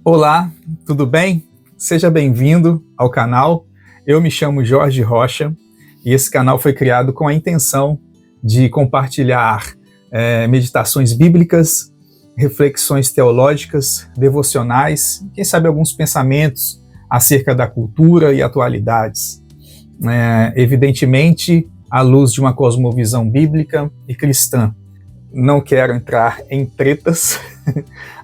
Olá, tudo bem? Seja bem-vindo ao canal. Eu me chamo Jorge Rocha e esse canal foi criado com a intenção de compartilhar meditações bíblicas, reflexões teológicas, devocionais, quem sabe alguns pensamentos acerca da cultura e atualidades. Evidentemente, à luz de uma cosmovisão bíblica e cristã. Não quero entrar em tretas.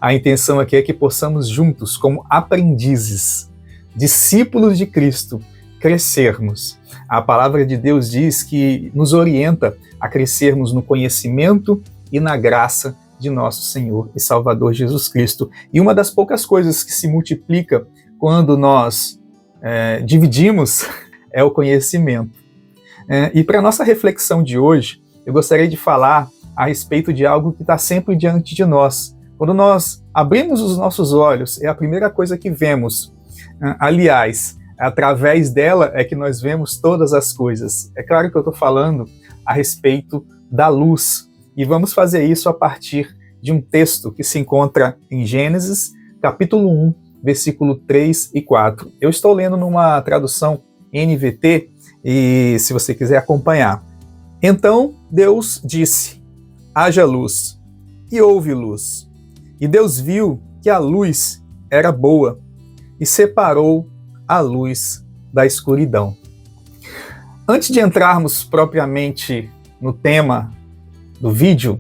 A intenção aqui é que possamos juntos, como aprendizes, discípulos de Cristo, crescermos. A palavra de Deus diz que nos orienta a crescermos no conhecimento e na graça de nosso Senhor e Salvador Jesus Cristo. E uma das poucas coisas que se multiplica quando nós dividimos é o conhecimento. E para a nossa reflexão de hoje, eu gostaria de falar a respeito de algo que está sempre diante de nós. Quando nós abrimos os nossos olhos, é a primeira coisa que vemos. Aliás, através dela é que nós vemos todas as coisas. É claro que eu estou falando a respeito da luz. E vamos fazer isso a partir de um texto que se encontra em Gênesis, capítulo 1, versículo 3 e 4. Eu estou lendo numa tradução NVT, e se você quiser acompanhar. Então Deus disse: haja luz, e houve luz. E Deus viu que a luz era boa, e separou a luz da escuridão. Antes de entrarmos propriamente no tema do vídeo,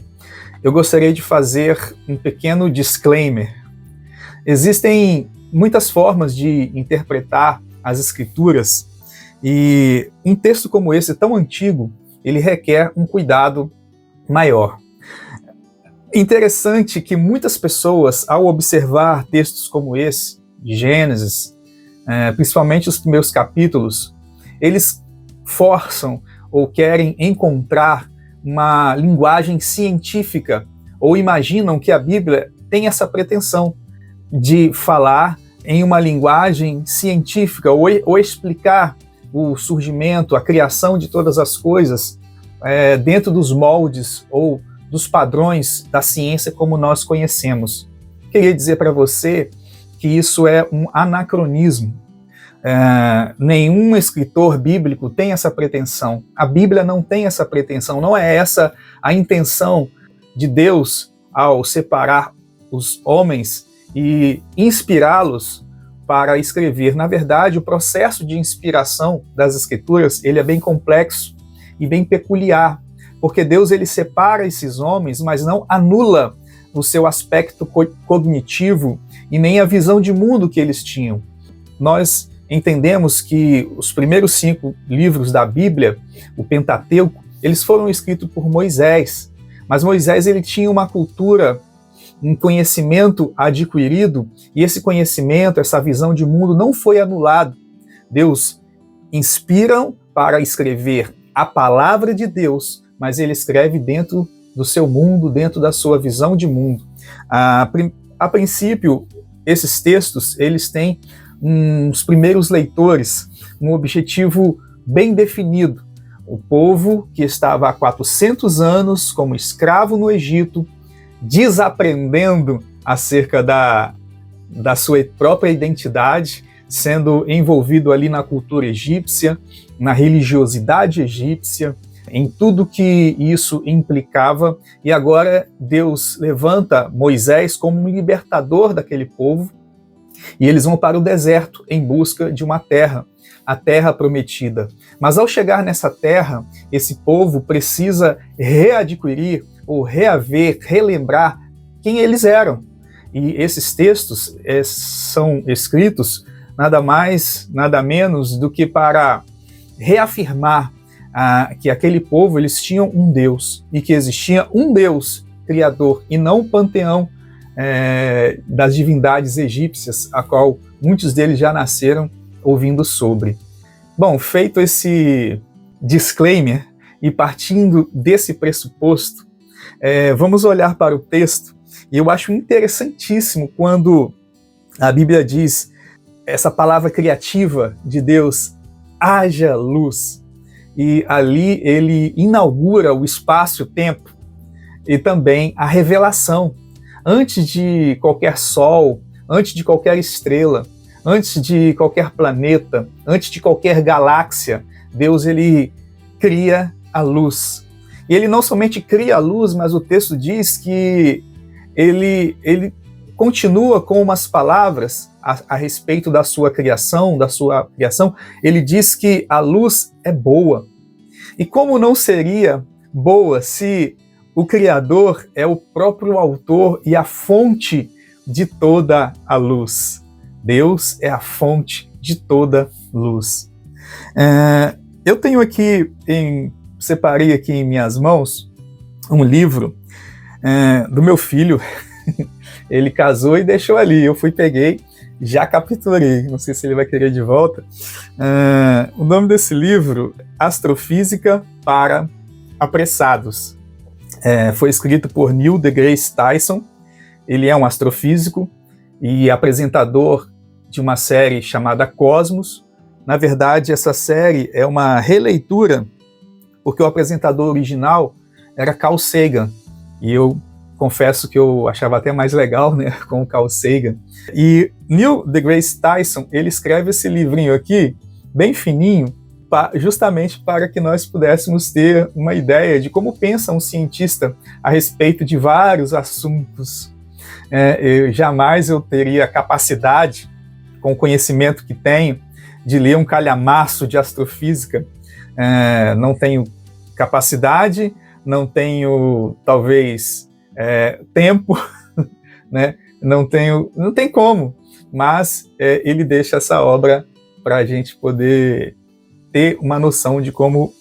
eu gostaria de fazer um pequeno disclaimer. Existem muitas formas de interpretar as Escrituras, e um texto como esse, tão antigo, ele requer um cuidado maior. Interessante que muitas pessoas, ao observar textos como esse, de Gênesis, principalmente os primeiros capítulos, eles forçam ou querem encontrar uma linguagem científica, ou imaginam que a Bíblia tem essa pretensão de falar em uma linguagem científica, ou explicar o surgimento, a criação de todas as coisas dentro dos moldes ou dos padrões da ciência como nós conhecemos. Queria dizer para você que isso é um anacronismo. Nenhum escritor bíblico tem essa pretensão. A Bíblia não tem essa pretensão. Não é essa a intenção de Deus ao separar os homens e inspirá-los para escrever. Na verdade, o processo de inspiração das Escrituras, ele é bem complexo e bem peculiar, porque Deus ele separa esses homens, mas não anula o seu aspecto cognitivo e nem a visão de mundo que eles tinham. Nós entendemos que os primeiros 5 livros da Bíblia, o Pentateuco, eles foram escritos por Moisés, mas Moisés ele tinha uma cultura, um conhecimento adquirido, e esse conhecimento, essa visão de mundo não foi anulado. Deus inspira para escrever a palavra de Deus, mas ele escreve dentro do seu mundo, dentro da sua visão de mundo. A princípio, esses textos, eles têm os primeiros leitores um objetivo bem definido. O povo que estava há 400 anos como escravo no Egito, desaprendendo acerca da sua própria identidade, sendo envolvido ali na cultura egípcia, na religiosidade egípcia, em tudo que isso implicava, e agora Deus levanta Moisés como um libertador daquele povo, e eles vão para o deserto em busca de uma terra, a terra prometida. Mas ao chegar nessa terra, esse povo precisa readquirir ou reaver, relembrar quem eles eram. E esses textos são escritos nada mais, nada menos do que para reafirmar que aquele povo eles tinham um Deus, e que existia um Deus criador, e não um panteão das divindades egípcias, a qual muitos deles já nasceram ouvindo sobre. Bom, feito esse disclaimer, e partindo desse pressuposto, vamos olhar para o texto, e eu acho interessantíssimo quando a Bíblia diz essa palavra criativa de Deus: haja luz. E ali ele inaugura o espaço-tempo e também a revelação. Antes de qualquer sol, antes de qualquer estrela, antes de qualquer planeta, antes de qualquer galáxia, Deus ele cria a luz. E ele não somente cria a luz, mas o texto diz que ele continua com umas palavras a respeito da sua criação, ele diz que a luz é boa. E como não seria boa se o Criador é o próprio autor e a fonte de toda a luz? Deus é a fonte de toda luz. Eu tenho aqui, separei aqui em minhas mãos, um livro do meu filho. Ele casou e deixou ali, eu peguei, já capturei, não sei se ele vai querer de volta. O nome desse livro, Astrofísica para Apressados. Foi escrito por Neil deGrasse Tyson. Ele é um astrofísico e apresentador de uma série chamada Cosmos. Na verdade, essa série é uma releitura, porque o apresentador original era Carl Sagan, e eu confesso que eu achava até mais legal, né, com o Carl Sagan. E Neil deGrasse Tyson, ele escreve esse livrinho aqui, bem fininho, justamente para que nós pudéssemos ter uma ideia de como pensa um cientista a respeito de vários assuntos. Jamais eu teria capacidade, com o conhecimento que tenho, de ler um calhamaço de astrofísica. Não tenho capacidade, não tenho, talvez, tempo, né? Não tem como, mas ele deixa essa obra para a gente poder ter uma noção de como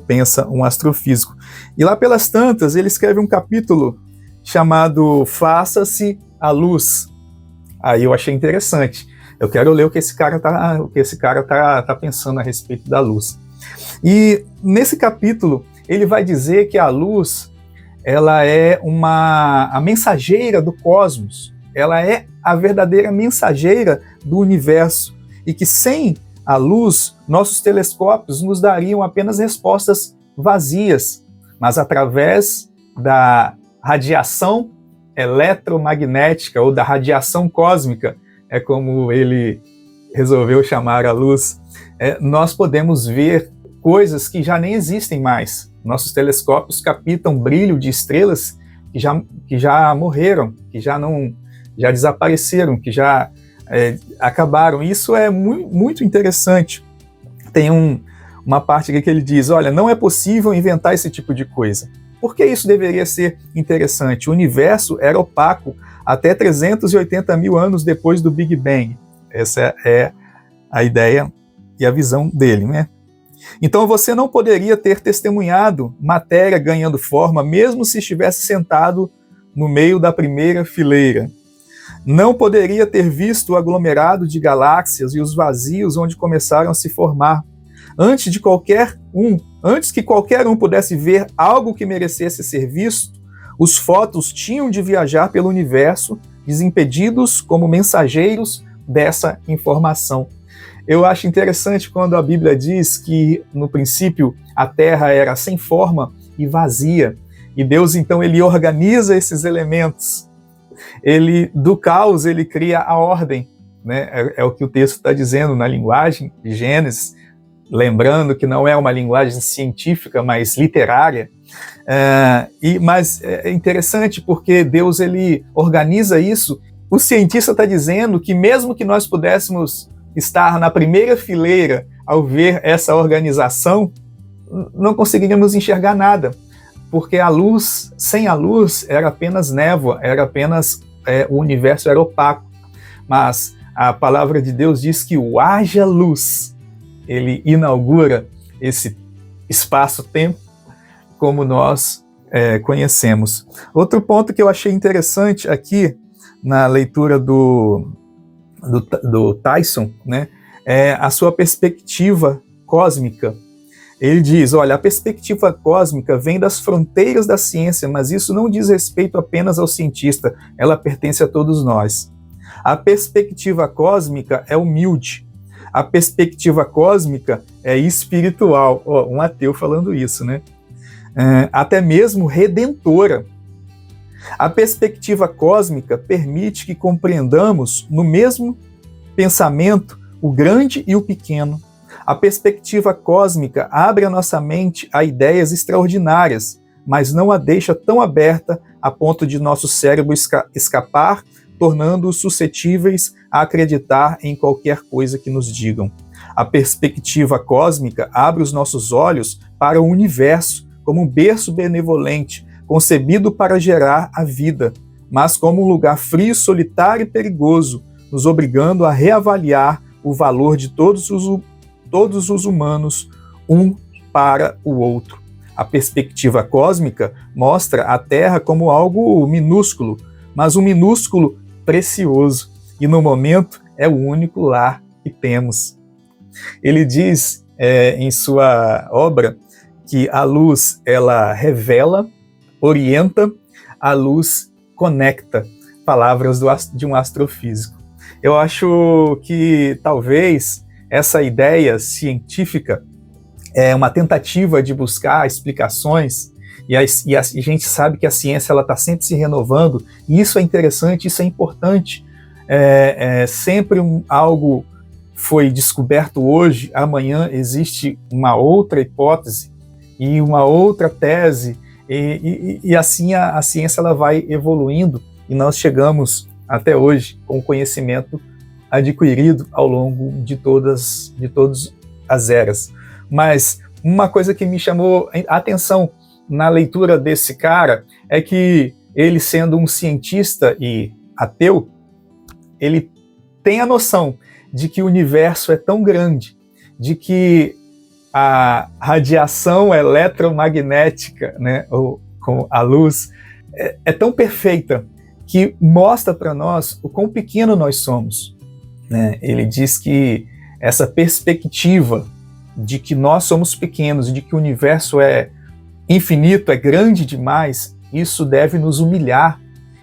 pensa um astrofísico. E lá pelas tantas, ele escreve um capítulo chamado Faça-se a Luz. Aí eu achei interessante. Eu quero ler o que esse cara tá pensando a respeito da luz. E nesse capítulo, ele vai dizer que a luz, ela é a mensageira do cosmos, ela é a verdadeira mensageira do universo, e que sem a luz, nossos telescópios nos dariam apenas respostas vazias, mas através da radiação eletromagnética ou da radiação cósmica, é como ele resolveu chamar a luz, nós podemos ver coisas que já nem existem mais. Nossos telescópios captam brilho de estrelas que já morreram, que já desapareceram, que já acabaram. Isso é muito interessante. Tem uma parte aqui que ele diz, olha, não é possível inventar esse tipo de coisa. Por que isso deveria ser interessante? O universo era opaco até 380 mil anos depois do Big Bang. Essa é a ideia e a visão dele, né? Então você não poderia ter testemunhado matéria ganhando forma, mesmo se estivesse sentado no meio da primeira fileira. Não poderia ter visto o aglomerado de galáxias e os vazios onde começaram a se formar. Antes que qualquer um pudesse ver algo que merecesse ser visto, os fótons tinham de viajar pelo universo, desimpedidos como mensageiros dessa informação. Eu acho interessante quando a Bíblia diz que, no princípio, a Terra era sem forma e vazia. E Deus, então, ele organiza esses elementos. Do caos, ele cria a ordem, né? É o que o texto está dizendo na linguagem de Gênesis, lembrando que não é uma linguagem científica, mas literária. Mas é interessante porque Deus ele organiza isso. O cientista está dizendo que mesmo que nós pudéssemos estar na primeira fileira ao ver essa organização, não conseguiríamos enxergar nada, porque sem a luz era apenas névoa, o universo era opaco. Mas a palavra de Deus diz que o haja luz, ele inaugura esse espaço-tempo como nós conhecemos. Outro ponto que eu achei interessante aqui na leitura do Tyson, né, é a sua perspectiva cósmica. Ele diz, olha, a perspectiva cósmica vem das fronteiras da ciência, mas isso não diz respeito apenas ao cientista, ela pertence a todos nós. A perspectiva cósmica é humilde, a perspectiva cósmica é espiritual. Um ateu falando isso, né? Até mesmo redentora. A perspectiva cósmica permite que compreendamos no mesmo pensamento o grande e o pequeno. A perspectiva cósmica abre a nossa mente a ideias extraordinárias, mas não a deixa tão aberta a ponto de nosso cérebro escapar, tornando-os suscetíveis a acreditar em qualquer coisa que nos digam. A perspectiva cósmica abre os nossos olhos para o universo como um berço benevolente, concebido para gerar a vida, mas como um lugar frio, solitário e perigoso, nos obrigando a reavaliar o valor de todos os humanos, um para o outro. A perspectiva cósmica mostra a Terra como algo minúsculo, mas um minúsculo precioso, e no momento é o único lar que temos. Ele diz em sua obra que a luz ela revela, orienta, a luz conecta, palavras de um astrofísico. Eu acho que talvez essa ideia científica é uma tentativa de buscar explicações, e a gente sabe que a ciência está sempre se renovando, e isso é interessante, isso é importante. Sempre algo foi descoberto hoje, amanhã existe uma outra hipótese e uma outra tese, e assim a ciência ela vai evoluindo, e nós chegamos até hoje com o conhecimento adquirido ao longo de todas as eras. Mas uma coisa que me chamou a atenção na leitura desse cara é que ele, sendo um cientista e ateu, ele tem a noção de que o universo é tão grande, de que a radiação eletromagnética, né, ou com a luz, é tão perfeita que mostra para nós o quão pequeno nós somos. Né? Ele diz que essa perspectiva de que nós somos pequenos, de que o universo é infinito, é grande demais, isso deve nos humilhar,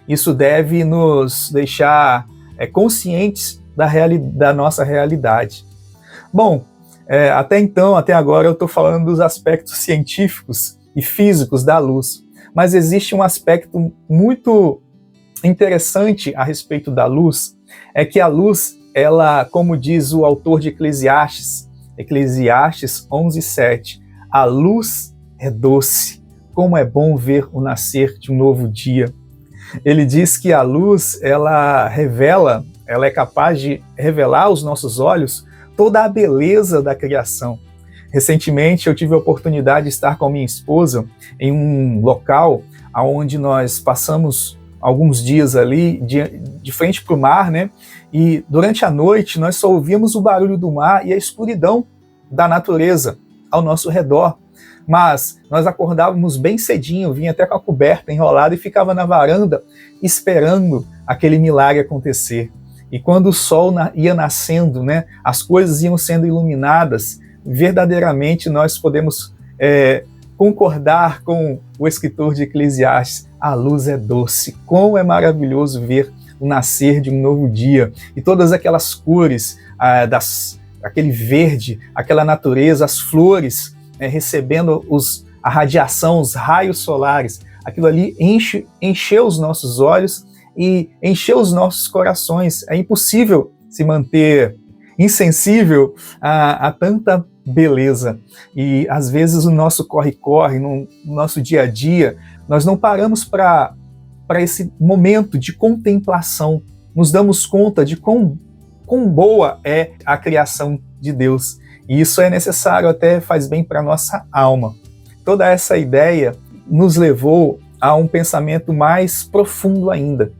isso deve nos deixar conscientes da nossa realidade. Bom, até agora eu estou falando dos aspectos científicos e físicos da luz, mas existe um aspecto muito interessante a respeito da luz, é que a luz, ela, como diz o autor de Eclesiastes 11:7, a luz é doce, como é bom ver o nascer de um novo dia. Ele diz que a luz, ela é capaz de revelar aos nossos olhos toda a beleza da criação. Recentemente eu tive a oportunidade de estar com a minha esposa em um local onde nós passamos alguns dias ali de frente para o mar, né? E durante a noite nós só ouvíamos o barulho do mar e a escuridão da natureza ao nosso redor. Mas nós acordávamos bem cedinho, vinha até com a coberta enrolada e ficava na varanda esperando aquele milagre acontecer. E quando o sol ia nascendo, né, as coisas iam sendo iluminadas, verdadeiramente nós podemos concordar com o escritor de Eclesiastes: a luz é doce, como é maravilhoso ver o nascer de um novo dia, e todas aquelas cores, aquele verde, aquela natureza, as flores recebendo a radiação, os raios solares, aquilo ali encheu os nossos olhos e encheu os nossos corações. É impossível se manter insensível a tanta beleza. E às vezes o nosso corre-corre, no nosso dia a dia, nós não paramos para esse momento de contemplação, nos damos conta de quão boa é a criação de Deus. E isso é necessário, até faz bem para a nossa alma. Toda essa ideia nos levou a um pensamento mais profundo ainda.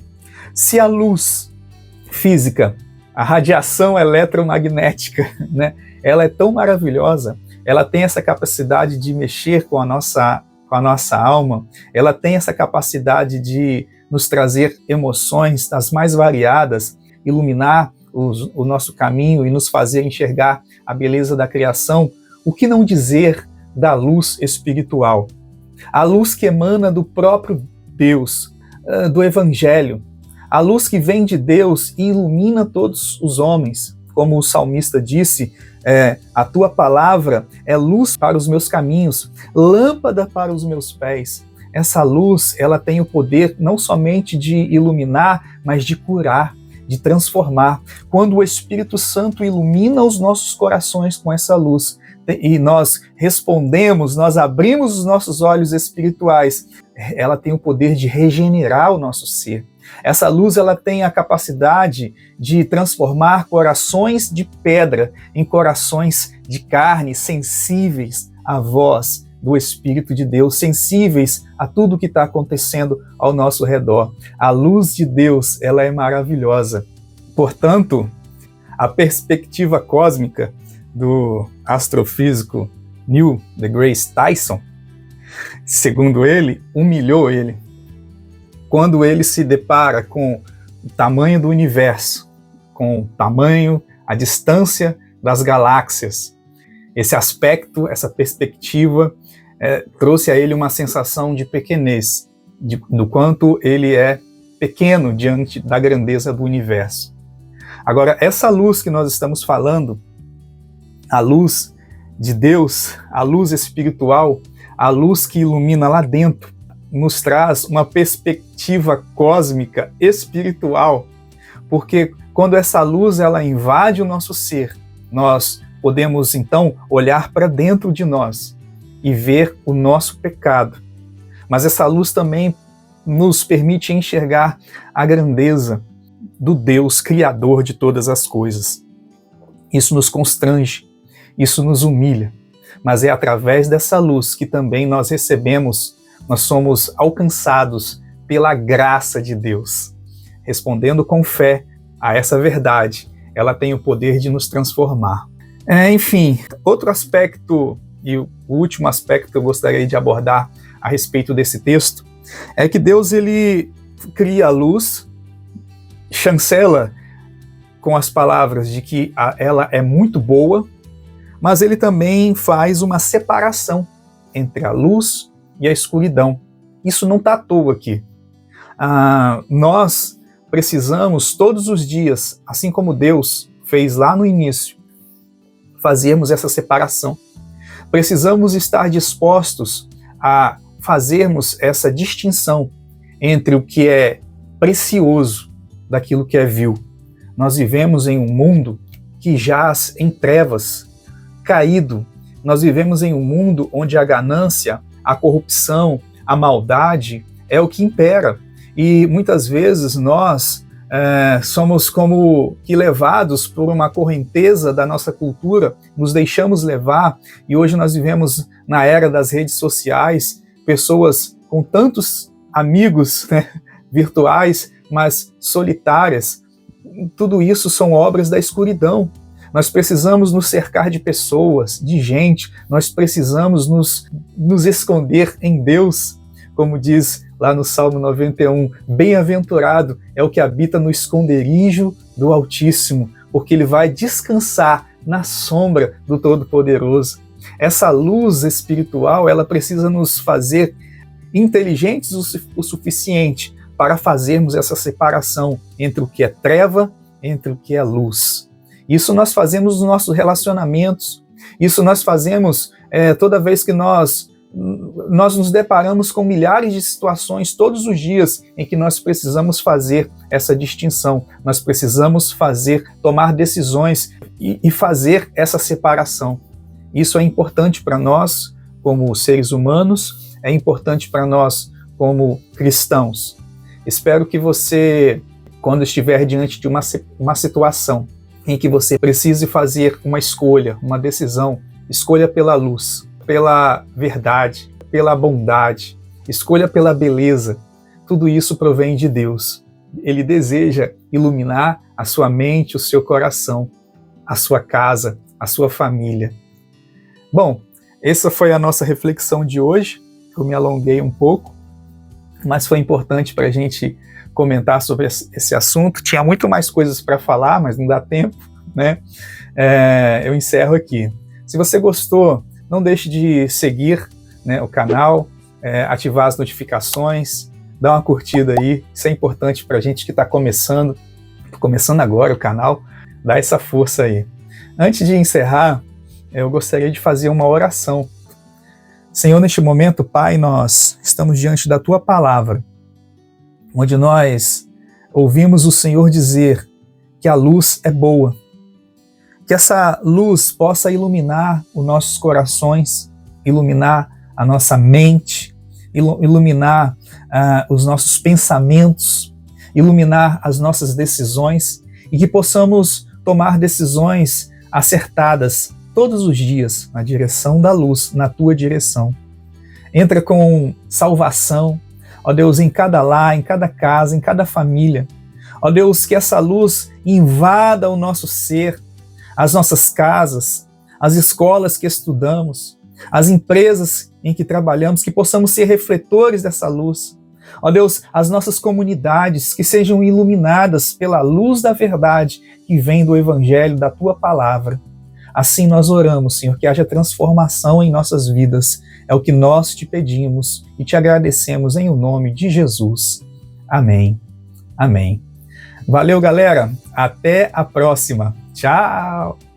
Se a luz física, a radiação eletromagnética, né, ela é tão maravilhosa, ela tem essa capacidade de mexer com a nossa alma, ela tem essa capacidade de nos trazer emoções das mais variadas, iluminar o nosso caminho e nos fazer enxergar a beleza da criação. O que não dizer da luz espiritual? A luz que emana do próprio Deus, do Evangelho, a luz que vem de Deus e ilumina todos os homens. Como o salmista disse, a tua palavra é luz para os meus caminhos, lâmpada para os meus pés. essa luz, ela tem o poder não somente de iluminar, mas de curar, de transformar. Quando o Espírito Santo ilumina os nossos corações com essa luz, e nós respondemos, nós abrimos os nossos olhos espirituais, ela tem o poder de regenerar o nosso ser. Essa luz, ela tem a capacidade de transformar corações de pedra em corações de carne, sensíveis à voz do Espírito de Deus, sensíveis a tudo que está acontecendo ao nosso redor. A luz de Deus, ela é maravilhosa. Portanto, a perspectiva cósmica do astrofísico Neil deGrasse Tyson, segundo ele, humilhou ele. Quando ele se depara com o tamanho do universo, com o tamanho, a distância das galáxias, esse aspecto, essa perspectiva, trouxe a ele uma sensação de pequenez, do quanto ele é pequeno diante da grandeza do universo. Agora, essa luz que nós estamos falando, a luz de Deus, a luz espiritual, a luz que ilumina lá dentro, nos traz uma perspectiva cósmica, espiritual, porque quando essa luz ela invade o nosso ser, nós podemos então olhar para dentro de nós e ver o nosso pecado. Mas essa luz também nos permite enxergar a grandeza do Deus Criador de todas as coisas. Isso nos constrange, isso nos humilha, mas é através dessa luz que também nós recebemos, nós somos alcançados pela graça de Deus. Respondendo com fé a essa verdade, ela tem o poder de nos transformar. Enfim, outro aspecto, e o último aspecto que eu gostaria de abordar a respeito desse texto, é que Deus ele cria a luz, chancela com as palavras de que ela é muito boa, mas ele também faz uma separação entre a luz e a escuridão. Isso não está à toa aqui. Nós precisamos todos os dias, assim como Deus fez lá no início, fazermos essa separação. Precisamos estar dispostos a fazermos essa distinção entre o que é precioso daquilo que é vil. Nós vivemos em um mundo que jaz em trevas, caído. Nós vivemos em um mundo onde a ganância, a corrupção, a maldade é o que impera. E muitas vezes nós somos como que levados por uma correnteza da nossa cultura, nos deixamos levar, e hoje nós vivemos na era das redes sociais, pessoas com tantos amigos, né, virtuais, mas solitárias. Tudo isso são obras da escuridão. Nós precisamos nos cercar de pessoas, de gente, nós precisamos nos esconder em Deus, como diz lá no Salmo 91, bem-aventurado é o que habita no esconderijo do Altíssimo, porque ele vai descansar na sombra do Todo-Poderoso. Essa luz espiritual, ela precisa nos fazer inteligentes o suficiente para fazermos essa separação entre o que é treva, entre o que é luz. Isso nós fazemos nos nossos relacionamentos, isso nós fazemos toda vez que nós nos deparamos com milhares de situações todos os dias em que nós precisamos fazer essa distinção, nós precisamos tomar decisões e fazer essa separação. Isso é importante para nós como seres humanos, é importante para nós como cristãos. Espero que você, quando estiver diante de uma situação em que você precise fazer uma escolha, uma decisão, escolha pela luz, pela verdade, pela bondade, escolha pela beleza. Tudo isso provém de Deus. Ele deseja iluminar a sua mente, o seu coração, a sua casa, a sua família. Bom, essa foi a nossa reflexão de hoje. Eu me alonguei um pouco, mas foi importante para a gente comentar sobre esse assunto. Tinha muito mais coisas para falar, mas não dá tempo, né? Eu encerro aqui. Se você gostou, não deixe de seguir, né, o canal, ativar as notificações, dar uma curtida aí. Isso é importante para a gente que está começando agora o canal, dá essa força aí. Antes de encerrar, eu gostaria de fazer uma oração. Senhor, neste momento, Pai, nós estamos diante da Tua palavra, onde nós ouvimos o Senhor dizer que a luz é boa, que essa luz possa iluminar os nossos corações, iluminar a nossa mente, iluminar os nossos pensamentos, iluminar as nossas decisões e que possamos tomar decisões acertadas todos os dias na direção da luz, na Tua direção. Entra com salvação, ó Deus, em cada lar, em cada casa, em cada família. Ó Deus, que essa luz invada o nosso ser, as nossas casas, as escolas que estudamos, as empresas em que trabalhamos, que possamos ser refletores dessa luz. Ó Deus, as nossas comunidades que sejam iluminadas pela luz da verdade que vem do Evangelho, da Tua palavra. Assim nós oramos, Senhor, que haja transformação em nossas vidas. É o que nós te pedimos e te agradecemos em o nome de Jesus. Amém. Amém. Valeu, galera. Até a próxima. Tchau!